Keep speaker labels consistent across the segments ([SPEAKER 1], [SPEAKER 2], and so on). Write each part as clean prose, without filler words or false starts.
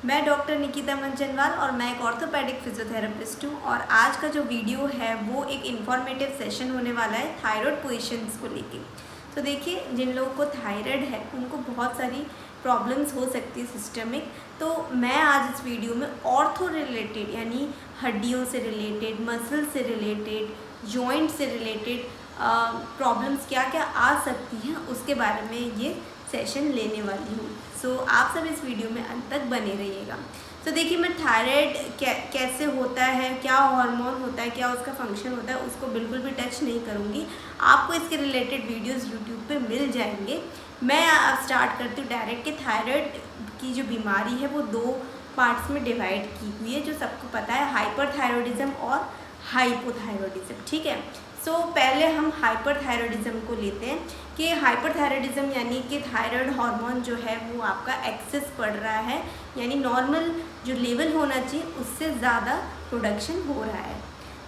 [SPEAKER 1] मैं डॉक्टर निकिता मंचनवाल और मैं एक ऑर्थोपेडिक फिजियोथेरेपिस्ट हूँ। और आज का जो वीडियो है वो एक इन्फॉर्मेटिव सेशन होने वाला है थायराइड पोजीशंस को लेके। तो देखिए, जिन लोगों को थायराइड है उनको बहुत सारी प्रॉब्लम्स हो सकती है सिस्टमिक। तो मैं आज इस वीडियो में ऑर्थो रिलेटेड यानी हड्डियों से रिलेटेड, मसल से रिलेटेड, जॉइंट से रिलेटेड प्रॉब्लम्स क्या क्या आ सकती हैं उसके बारे में ये सेशन लेने वाली हूँ। सो आप सब इस वीडियो में अंत तक बने रहिएगा। तो देखिए, मैं थायराइड कैसे होता है, क्या हार्मोन होता है, क्या उसका फंक्शन होता है, उसको बिल्कुल भी टच नहीं करूँगी। आपको इसके रिलेटेड वीडियोस यूट्यूब पे मिल जाएंगे। मैं अब स्टार्ट करती हूँ डायरेक्ट कि थायराइड की जो बीमारी है वो दो पार्ट्स में डिवाइड की हुई है, जो सबको पता है, हाइपरथायरॉयडिज्म और हाइपोथायरॉयडिज्म। ठीक है। सो पहले हम हाइपरथायरॉयडिज्म को लेते हैं कि हाइपरथायरॉयडिज्म यानी कि थायराइड हार्मोन जो है वो आपका एक्सेस बढ़ रहा है, यानी नॉर्मल जो लेवल होना चाहिए उससे ज़्यादा प्रोडक्शन हो रहा है।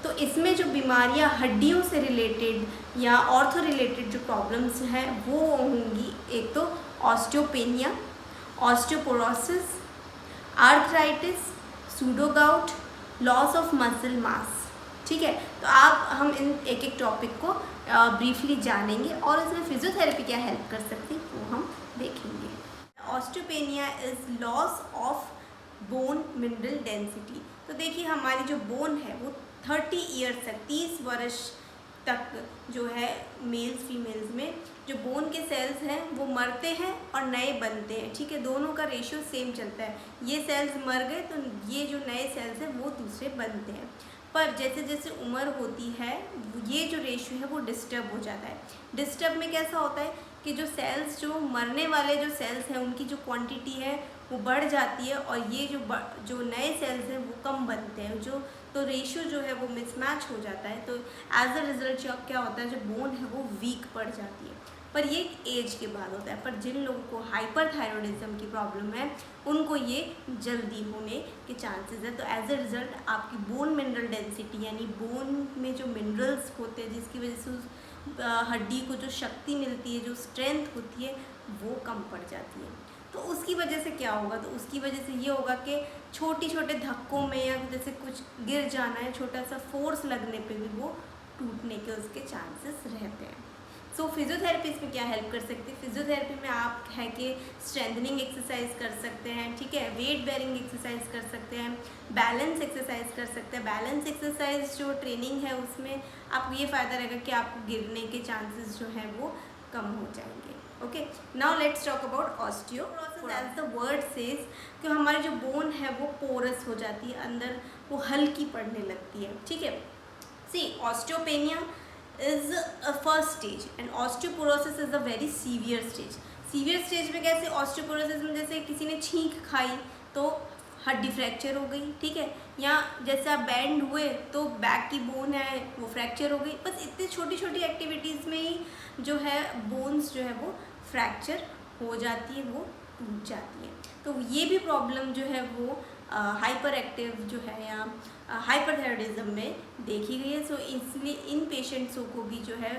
[SPEAKER 1] तो इसमें जो बीमारियां हड्डियों से रिलेटेड या ऑर्थो रिलेटेड जो प्रॉब्लम्स हैं वो होंगी, एक तो osteopenia, osteoporosis, arthritis, pseudogout, loss of muscle mass. ठीक है। तो हम इन एक एक टॉपिक को ब्रीफली जानेंगे और इसमें फिजियोथेरेपी क्या हेल्प कर सकती है वो हम देखेंगे। Osteopenia is loss of bone mineral density. तो देखिए, हमारी जो बोन है वो 30 ईयर्स तक, 30 वर्ष तक जो है मेल्स फीमेल्स में जो बोन के सेल्स हैं वो मरते हैं और नए बनते हैं। ठीक है, दोनों का रेशियो सेम चलता है। ये सेल्स मर गए तो ये जो नए सेल्स हैं वो दूसरे बनते हैं। पर जैसे जैसे उम्र होती है ये जो रेशियो है वो डिस्टर्ब हो जाता है। डिस्टर्ब में कैसा होता है कि जो सेल्स, जो मरने वाले जो सेल्स हैं उनकी जो क्वांटिटी है वो बढ़ जाती है और ये जो नए सेल्स हैं वो कम बनते हैं, तो रेशियो जो है वो मिसमैच हो जाता है। तो एज अ रिजल्ट क्या होता है, जो बोन है वो वीक पड़ जाती है। पर ये एज के बाद होता है। पर जिन लोगों को हाइपरथायरॉयडिज्म की प्रॉब्लम है उनको ये जल्दी होने के चांसेस है। तो एज अ रिजल्ट आपकी बोन मिनरल डेंसिटी यानी बोन में जो मिनरल्स होते हैं जिसकी वजह से उस हड्डी को जो शक्ति मिलती है, जो स्ट्रेंथ होती है, वो कम पड़ जाती है। तो उसकी वजह से क्या होगा, तो उसकी वजह से ये होगा कि छोटे धक्कों में या जैसे कुछ गिर जाना है, छोटा सा फोर्स लगने पे भी वो टूटने के उसके चांसेस रहते हैं। सो फिजियोथेरेपी इसमें क्या हेल्प कर सकती है? फिजियोथेरेपी में आप है कि स्ट्रेंथनिंग एक्सरसाइज कर सकते हैं। ठीक है, वेट बेयरिंग एक्सरसाइज कर सकते हैं, बैलेंस एक्सरसाइज कर सकते हैं। बैलेंस एक्सरसाइज जो ट्रेनिंग है उसमें आपको ये फ़ायदा रहेगा कि आपको गिरने के चांसेस जो है वो कम हो जाएंगे। Okay, now let's talk about osteoporosis. As the word says कि हमारी जो बोन है वो पोरस हो जाती है, अंदर वो हल्की पड़ने लगती है। ठीक है। सी, osteopenia is a first stage and osteoporosis is a very severe stage. Severe stage में कैसे, ऑस्टियोपोरोसिस में जैसे किसी ने छींक खाई तो हड्डी फ्रैक्चर हो गई। ठीक है, या जैसे आप बैंड हुए तो बैक की बोन है वो फ्रैक्चर हो गई। बस इतनी छोटी छोटी एक्टिविटीज़ में ही जो है बोन्स जो है वो फ्रैक्चर हो जाती है, वो टूट जाती है। तो ये भी प्रॉब्लम जो है वो हाइपर एक्टिव जो है या हाइपरथायरॉयडिज्म में देखी गई है। सो इसलिए इन पेशेंट्सों को भी जो है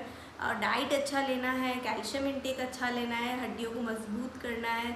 [SPEAKER 1] डाइट अच्छा लेना है, कैल्शियम इंटेक अच्छा लेना है, हड्डियों को मजबूत करना है,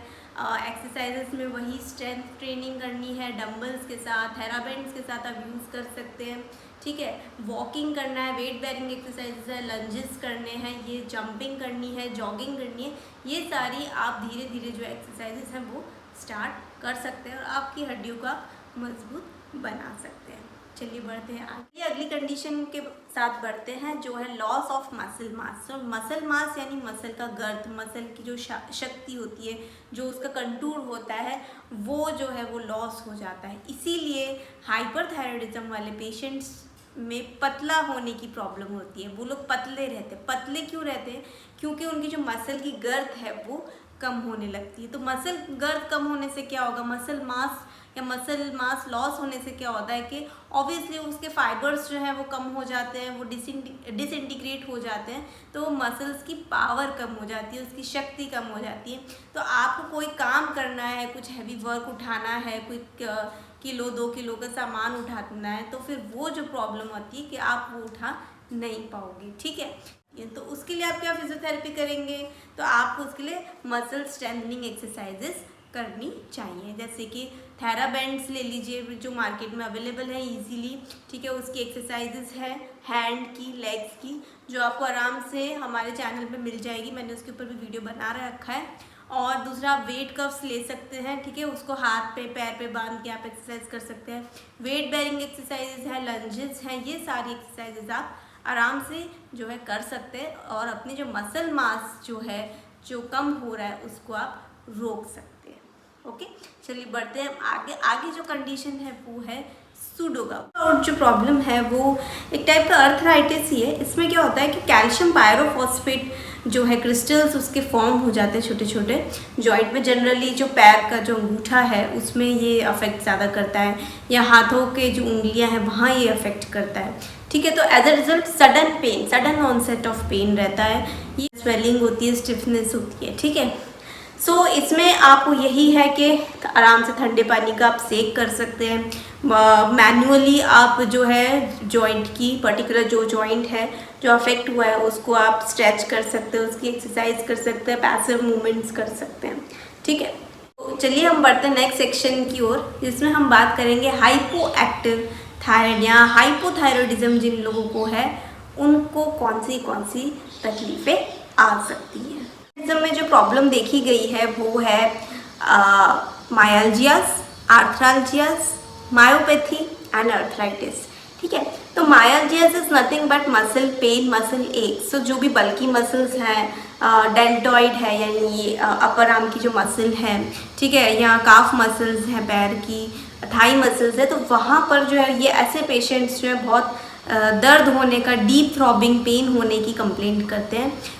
[SPEAKER 1] एक्सरसाइजेस में वही स्ट्रेंथ ट्रेनिंग करनी है, डंबल्स के साथ, थेराबेंड्स के साथ आप यूज़ कर सकते हैं। ठीक है, वॉकिंग करना है, वेट बेयरिंग एक्सरसाइजेस है, लंजेस करने हैं, ये जंपिंग करनी है, जॉगिंग करनी है। ये सारी आप धीरे धीरे जो एक्सरसाइजेस हैं वो स्टार्ट कर सकते हैं और आपकी हड्डियों का मजबूत बना सकते हैं। चलिए बढ़ते हैं आगे। अगली कंडीशन के साथ बढ़ते हैं जो है लॉस ऑफ मसल मास। तो मसल मास यानी मसल का गर्थ, मसल की जो शक्ति होती है, जो उसका कंटूर होता है, वो जो है वो लॉस हो जाता है। इसीलिए हाइपरथायरॉयडिज्म वाले पेशेंट्स में पतला होने की प्रॉब्लम होती है। वो लोग पतले रहते हैं। पतले क्यों रहते हैं? क्योंकि उनकी जो मसल की गर्थ है वो कम होने लगती है। तो मसल गर्थ कम होने से क्या होगा, मसल मास या मसल मास लॉस होने से क्या होता है कि ऑब्वियसली उसके फाइबर्स जो हैं वो कम हो जाते हैं, वो डिसइंटीग्रेट हो जाते हैं। तो मसल्स की पावर कम हो जाती है, उसकी शक्ति कम हो जाती है। तो आपको कोई काम करना है, कुछ हैवी वर्क उठाना है, कोई किलो 2 किलो का सामान उठाना है, तो फिर वो जो प्रॉब्लम होती है कि आप वो उठा नहीं पाओगे। ठीक है, तो उसके लिए आप क्या फिजियोथेरेपी करेंगे, तो आपको उसके लिए मसल स्ट्रेंथनिंग एक्सरसाइजेस करनी चाहिए। जैसे कि थेराबैंड्स ले लीजिए जो मार्केट में अवेलेबल है इजीली, ठीक है। उसकी एक्सरसाइजेज है हैंड की, लेग्स की, जो आपको आराम से हमारे चैनल पे मिल जाएगी। मैंने उसके ऊपर भी वीडियो बना रखा है। और दूसरा आप वेट कफ्स ले सकते हैं, ठीक है। उसको हाथ पे पैर पे बांध के आप एक्सरसाइज कर सकते हैं। वेट बेयरिंग एक्सरसाइजेज है, लंजेस हैं, ये सारी एक्सरसाइजेज आप आराम से जो है कर सकते हैं और अपनी जो मसल मास जो है जो कम हो रहा है उसको आप रोक सकते हैं। ओके, चलिए बढ़ते हैं आगे। आगे जो कंडीशन है वो है सूडोगोut। और जो प्रॉब्लम है वो एक टाइप का अर्थराइटिस ही है। इसमें क्या होता है कि कैल्शियम पायरोफॉस्फेट जो है क्रिस्टल्स उसके फॉर्म हो जाते हैं छोटे छोटे जॉइंट में। जनरली जो पैर का जो अंगूठा है उसमें ये अफेक्ट ज़्यादा करता है, या हाथों के जो उंगलियां हैं वहाँ ये अफेक्ट करता है, ठीक है। तो as a result sudden pain, sudden onset of pain रहता है, ये स्वेलिंग होती है, स्टिफनेस होती है, ठीक है। सो इसमें आपको यही है कि आराम से ठंडे पानी का आप सेक कर सकते हैं। मैनुअली आप जो है जॉइंट की पर्टिकुलर जो जॉइंट है जो अफेक्ट हुआ है उसको आप स्ट्रेच कर सकते हैं, उसकी एक्सरसाइज कर सकते हैं, पैसिव मूवमेंट्स कर सकते हैं, ठीक है। तो चलिए हम बढ़ते हैं नेक्स्ट सेक्शन की ओर, जिसमें हम बात करेंगे हाइपो एक्टिव थायराइड या हाइपोथायरॉयडिज्म जिन लोगों को है उनको कौन सी तकलीफ़ें आ सकती हैं। में जो प्रॉब्लम देखी गई है वो है myalgias, arthralgias, myopathy and arthritis, ठीक है। तो myalgias is nothing but muscle pain, muscle ache. So जो भी बल्कि मसल्स हैं, डेल्टॉइड है यानी ये अपर आर्म की जो मसल है, ठीक है, यहाँ काफ मसल्स हैं पैर की, थाई मसल्स है, तो वहाँ पर जो है ये ऐसे पेशेंट्स जो है बहुत दर्द होने का, डीप थ्रॉबिंग पेन होने की कंप्लेंट करते हैं।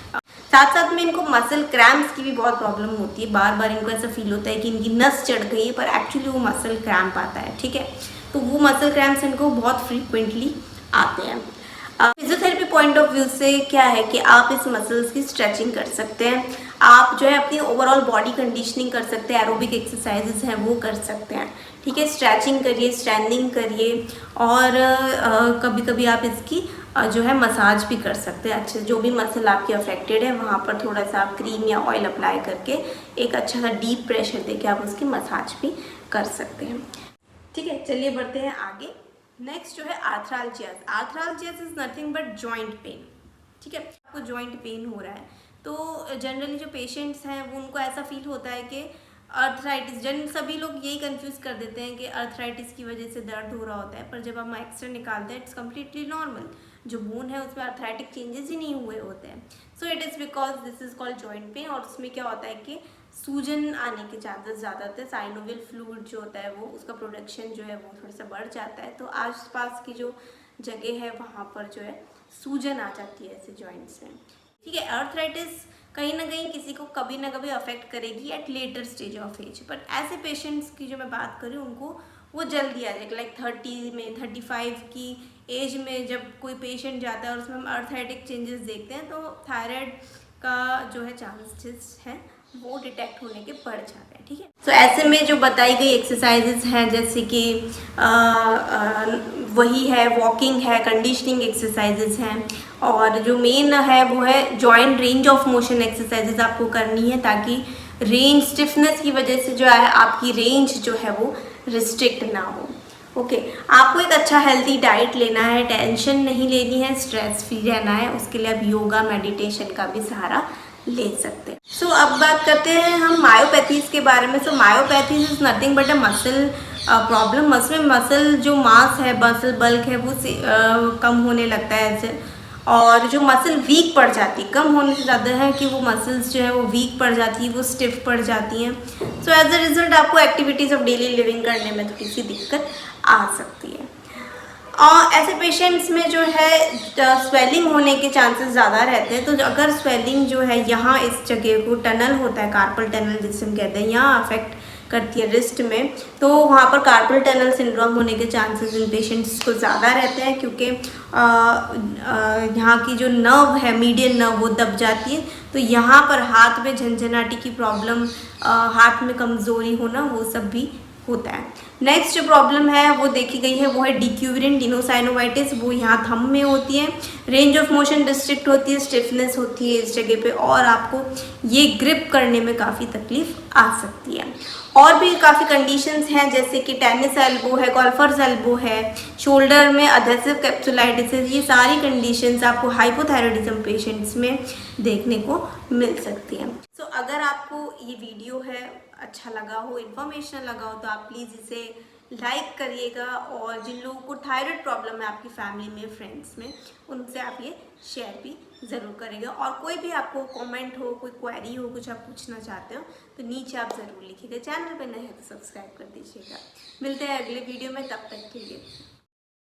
[SPEAKER 1] साथ साथ में इनको मसल क्रैम्प्स की भी बहुत प्रॉब्लम होती है। बार बार इनको ऐसा फील होता है कि इनकी नस चढ़ गई है, पर एक्चुअली वो मसल क्रैम्प आता है, ठीक है। तो वो मसल क्रैम्प्स इनको बहुत फ्रीक्वेंटली आते हैं। फिजियोथेरेपी पॉइंट ऑफ व्यू से क्या है कि आप इस मसल्स की स्ट्रेचिंग कर सकते हैं, आप जो है अपनी ओवरऑल बॉडी कंडीशनिंग कर सकते हैं, एरोबिक एक्सरसाइजेज हैं वो कर सकते हैं, ठीक है। स्ट्रेचिंग करिए, स्टैंडिंग करिए, और कभी कभी आप इसकी जो है मसाज भी कर सकते हैं। अच्छे जो भी मसल आपकी अफेक्टेड है वहाँ पर थोड़ा सा आप क्रीम या ऑयल अप्लाई करके एक अच्छा सा डीप प्रेशर देके आप उसकी मसाज भी कर सकते हैं, ठीक है। चलिए बढ़ते हैं आगे। नेक्स्ट जो है arthralgias. Arthralgias is nothing but joint pain, ठीक है। आपको जॉइंट पेन हो रहा है तो जनरली जो पेशेंट्स हैं वो उनको ऐसा फील होता है कि अर्थराइटिस, सभी लोग यही कंफ्यूज कर देते हैं कि अर्थराइटिस की वजह से दर्द हो रहा होता है, पर जब हम एक्सरे निकालते हैं इट्स कम्प्लीटली नॉर्मल। जो बोन है उसमें अर्थराइटिक चेंजेस ही नहीं हुए होते हैं। So it is because this is called joint pain. और उसमें क्या होता है कि सूजन आने के चांसेस ज़्यादा होते हैं। साइनोवियल फ्लूइड जो होता है वो उसका प्रोडक्शन जो है वो थोड़ा सा बढ़ जाता है, तो आसपास की जो जगह है वहाँ पर जो है सूजन आ जाती है ऐसे जॉइंट्स में, ठीक है। अर्थराइटिस कहीं ना कहीं किसी को कभी ना कभी अफेक्ट करेगी at later stage of age, but ऐसे पेशेंट्स की जो मैं बात करी उनको वो जल्दी आ जाएगी। लाइक 30 में, 35 की एज में जब कोई पेशेंट जाता है और उसमें हम अर्थराइटिक चेंजेस देखते हैं तो थायराइड का जो है चांसेस हैं वो डिटेक्ट होने के बढ़ जाते हैं, ठीक है। तो ऐसे में जो बताई गई एक्सरसाइजेज हैं जैसे कि वही है वॉकिंग है, कंडीशनिंग एक्सरसाइजेज हैं, और जो मेन है वो है joint range of motion exercises आपको करनी है ताकि रेंज स्टिफनेस की वजह से जो है आपकी रेंज जो है वो रिस्ट्रिक्ट ना हो। ओके, आपको एक अच्छा हेल्दी डाइट लेना है, टेंशन नहीं लेनी है, स्ट्रेस फ्री रहना है। उसके लिए आप योगा मेडिटेशन का भी सहारा ले सकते हैं। सो अब बात करते हैं हम मायोपैथीज के बारे में। So myopathies is nothing but a muscle problem. Muscle जो मास है, मसल बल्क है वो कम होने लगता है ऐसे, और जो मसल वीक पड़ जाती है, कम होने से ज़्यादा है कि वो मसल्स जो है वो वीक पड़ जाती है, वो स्टिफ पड़ जाती हैं। सो एज अ रिजल्ट आपको एक्टिविटीज़ ऑफ डेली लिविंग करने में थोड़ी सी दिक्कत आ सकती है। और ऐसे पेशेंट्स में जो है स्वेलिंग होने के चांसेस ज़्यादा रहते हैं। तो अगर स्वेलिंग जो है यहाँ इस जगह को टनल होता है, कार्पल टनल जिसे हम कहते हैं, यहाँ अफेक्ट करती है रिस्ट में, तो वहाँ पर कार्पल टनल सिंड्रोम होने के चांसेस इन पेशेंट्स को ज़्यादा रहते हैं क्योंकि यहाँ की जो नर्व है, मीडियन नर्व, वो दब जाती है। तो यहाँ पर हाथ में झंझनाटी की प्रॉब्लम, हाथ में कमज़ोरी होना, वो सब भी होता है। नेक्स्ट जो प्रॉब्लम है वो देखी गई है वो है डिक्यूबिन टिनोसाइनोवाइटिस। वो यहाँ थंब में होती है, रेंज ऑफ मोशन डिस्ट्रिक्ट होती है, स्टिफनेस होती है इस जगह पे, और आपको ये ग्रिप करने में काफ़ी तकलीफ आ सकती है। और भी काफ़ी कंडीशंस हैं जैसे कि टेनिस एल्बो है, गोल्फर्स एल्बो है, शोल्डर में अधेसिव कैप्सुलाइटिस, ये सारी कंडीशंस आपको हाइपोथायरॉयडिज्म पेशेंट्स में देखने को मिल सकती है। सो अगर आपको ये वीडियो है अच्छा लगा हो, इन्फॉर्मेशनल लगा हो, तो आप प्लीज़ इसे लाइक करिएगा और जिन लोगों को थायराइड प्रॉब्लम है आपकी फैमिली में, फ्रेंड्स में, उनसे आप ये शेयर भी ज़रूर करेगा। और कोई भी आपको कमेंट हो, कोई क्वेरी हो, कुछ आप पूछना चाहते हो तो नीचे आप ज़रूर लिखिएगा। चैनल पर नए हैं तो सब्सक्राइब कर दीजिएगा। मिलते हैं अगले वीडियो में, तब तक के लिए